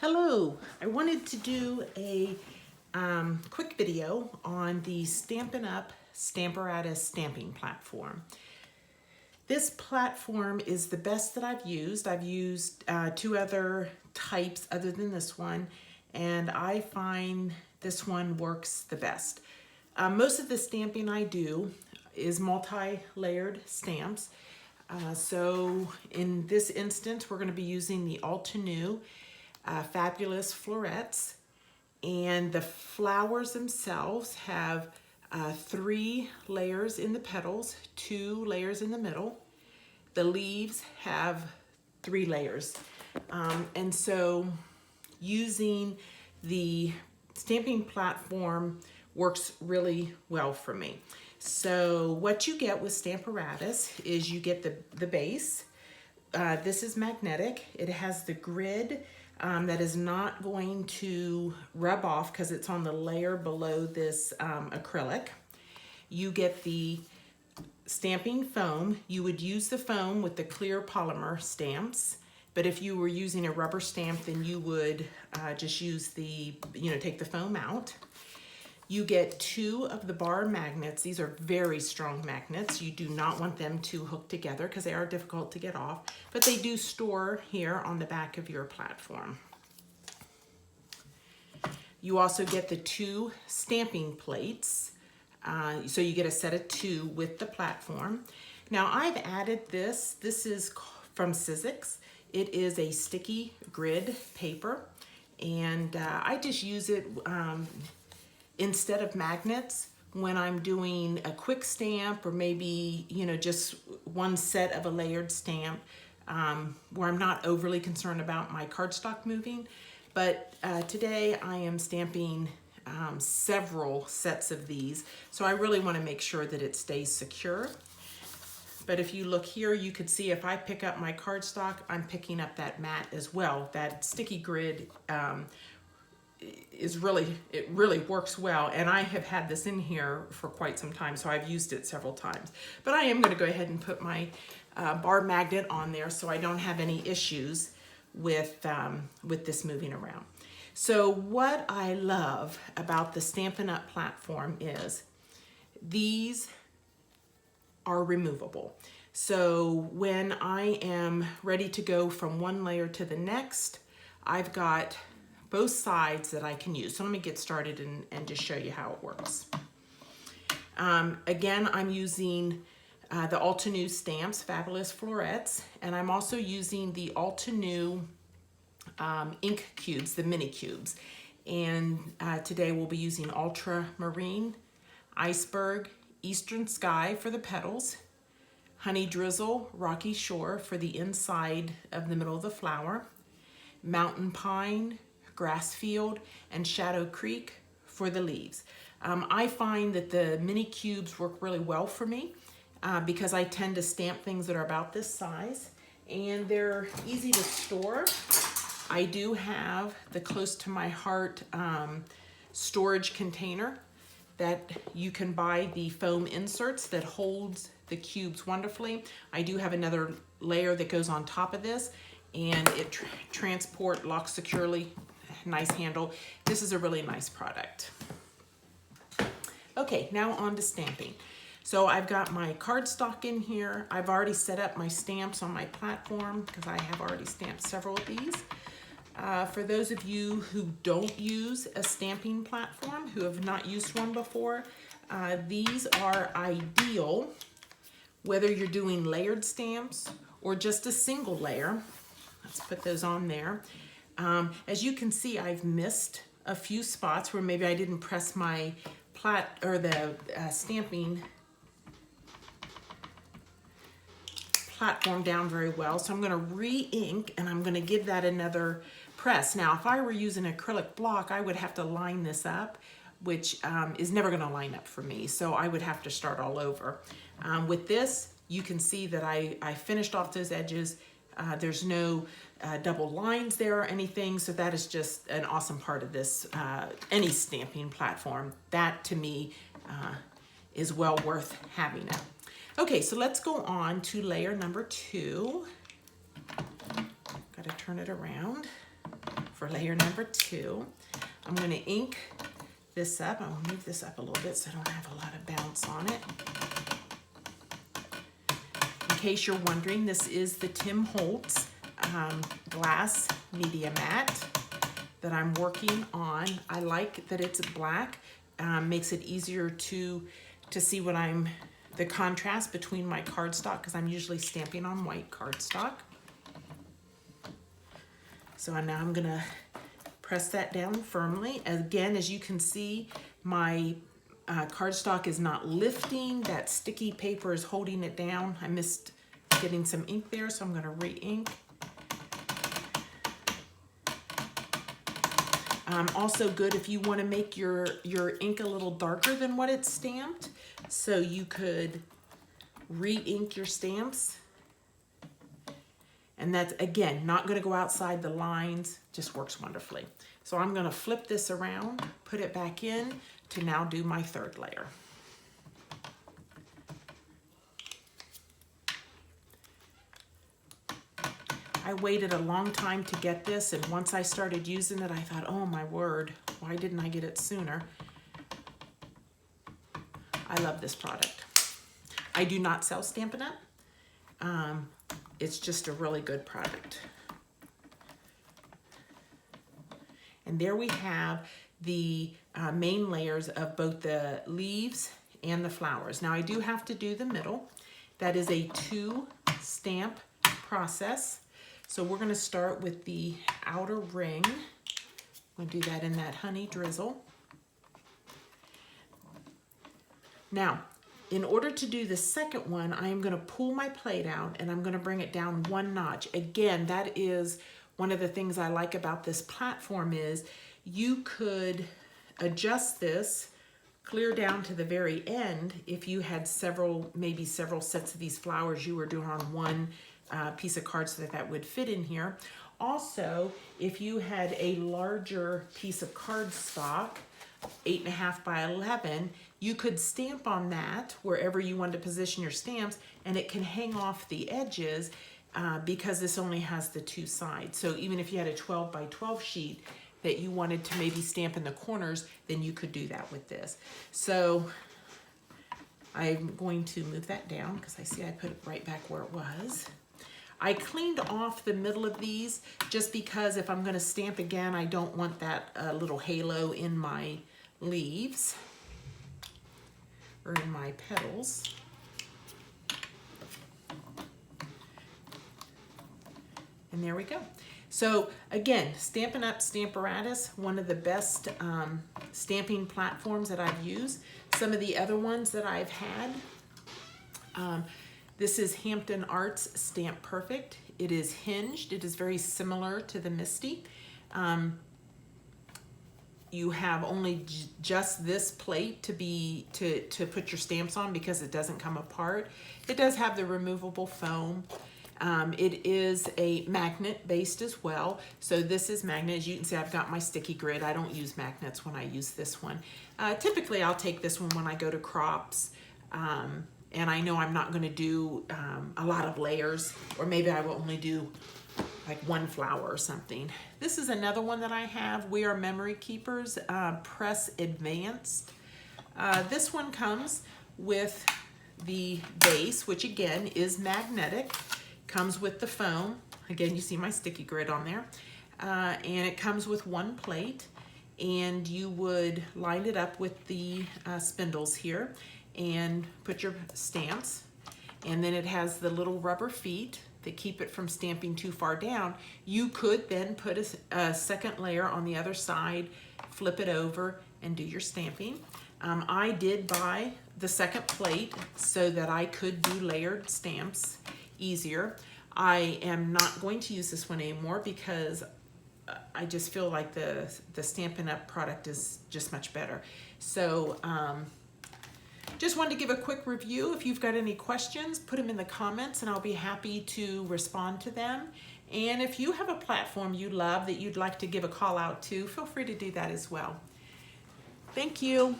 Hello, I wanted to do a quick video on the Stampin Up Stamparatus stamping platform. This platform is the best that I've used. I've used two other types other than this one, and I find this one works the best. Most of the stamping I do is multi-layered stamps. So in this instance, we're going to be using the All-to-New Fabulous Florets, and the flowers themselves have 3 layers in the petals, 2 layers in the middle. The leaves have 3 layers. And so using the stamping platform works really well for me. So what you get with Stamparatus is you get the base. This is magnetic. It has the grid that is not going to rub off because it's on the layer below this acrylic. You get the stamping foam. You would use the foam with the clear polymer stamps, but if you were using a rubber stamp, then you would just use the, take the foam out. You get 2 of the bar magnets. These are very strong magnets. You do not want them to hook together because they are difficult to get off, but they do store here on the back of your platform. You also get the 2 stamping plates. So you get a set of 2 with the platform. Now I've added this. This is from Sizzix. It is a sticky grid paper, and I just use it instead of magnets when I'm doing a quick stamp, or maybe, just one set of a layered stamp where I'm not overly concerned about my cardstock moving. But today I am stamping several sets of these, so I really want to make sure that it stays secure. But if you look here, you could see if I pick up my cardstock, I'm picking up that mat as well. That sticky grid it really works well, and I have had this in here for quite some time, so I've used it several times. But I am going to go ahead and put my bar magnet on there so I don't have any issues with this moving around. So what I love about the Stampin' Up platform is these are removable. So when I am ready to go from one layer to the next, I've got both sides that I can use. So let me get started and just show you how it works. Again, I'm using the All-to-New Stamps Fabulous Florets, and I'm also using the All-to-New ink cubes, the mini cubes. And today we'll be using Ultramarine, Iceberg, Eastern Sky for the petals, Honey Drizzle, Rocky Shore for the inside of the middle of the flower, Mountain Pine, Grassfield, and Shadow Creek for the leaves. I find that the mini cubes work really well for me because I tend to stamp things that are about this size, and they're easy to store. I do have the close to my heart storage container that you can buy the foam inserts that holds the cubes wonderfully. I do have another layer that goes on top of this, and it locks securely. Nice handle. This is a really nice product. Okay, now on to stamping. So I've got my cardstock in here. I've already set up my stamps on my platform because I have already stamped several of these. For those of you who don't use a stamping platform, who have not used one before, these are ideal whether you're doing layered stamps or just a single layer. Let's put those on there. As you can see, I've missed a few spots where maybe I didn't press my stamping platform down very well. So I'm going to re-ink, and I'm going to give that another press. Now, if I were using acrylic block, I would have to line this up, which is never going to line up for me. So I would have to start all over. With this, you can see that I finished off those edges. There's no double lines there or anything, so that is just an awesome part of this, any stamping platform. That, to me, is well worth having it. Okay, so let's go on to layer number 2. Got to turn it around for layer number 2. I'm going to ink this up. I'll move this up a little bit so I don't have a lot of bounce on it. In case you're wondering, this is the Tim Holtz glass media mat that I'm working on. I like that it's black. Makes it easier to see what the contrast between my cardstock, because I'm usually stamping on white cardstock. So now I'm gonna press that down firmly. Again, as you can see, my cardstock is not lifting. That sticky paper is holding it down. I missed getting some ink there, so I'm gonna re-ink. Also good if you want to make your ink a little darker than what it's stamped, so you could re-ink your stamps. And that's, again, not going to go outside the lines, just works wonderfully. So I'm going to flip this around, put it back in to now do my 3rd layer. I waited a long time to get this, and once I started using it, I thought, oh my word, why didn't I get it sooner? I love this product. I do not sell Stampin' Up. It's just a really good product. And there we have the main layers of both the leaves and the flowers. Now I do have to do the middle. That is a 2-stamp process. So we're going to start with the outer ring. I'm going to do that in that honey drizzle. Now, in order to do the second one, I am going to pull my plate out and I'm going to bring it down 1 notch. Again, that is one of the things I like about this platform is you could adjust this clear down to the very end if you had maybe several sets of these flowers you were doing on one piece of card so that would fit in here. Also, if you had a larger piece of cardstock, 8.5 by 11, you could stamp on that wherever you wanted to position your stamps, and it can hang off the edges because this only has the 2 sides. So even if you had a 12 by 12 sheet that you wanted to maybe stamp in the corners, then you could do that with this. So I'm going to move that down because I see I put it right back where it was. I cleaned off the middle of these just because if I'm going to stamp again, I don't want that little halo in my leaves or in my petals. And there we go. So again, Stampin' Up Stamparatus, one of the best stamping platforms that I've used. Some of the other ones that I've had, this is Hampton Arts Stamp Perfect. It is hinged. It is very similar to the Misty. You have only just this plate to put your stamps on because it doesn't come apart. It does have the removable foam. It is a magnet based as well. So this is magnet. As you can see, I've got my sticky grid. I don't use magnets when I use this one. Typically, I'll take this one when I go to crops. And I know I'm not going to do a lot of layers, or maybe I will only do like 1 flower or something. This is another one that I have. We Are Memory Keepers Press Advanced. This one comes with the base, which again is magnetic. Comes with the foam. Again, you see my sticky grid on there. And it comes with 1 plate. And you would line it up with the spindles here and put your stamps, and then it has the little rubber feet that keep it from stamping too far down. You could then put a second layer on the other side, flip it over, and do your stamping. I did buy the second plate so that I could do layered stamps easier. I am not going to use this one anymore because I just feel like the Stampin' Up product is just much better. So just wanted to give a quick review. If you've got any questions, put them in the comments and I'll be happy to respond to them. And if you have a platform you love that you'd like to give a call out to, feel free to do that as well. Thank you.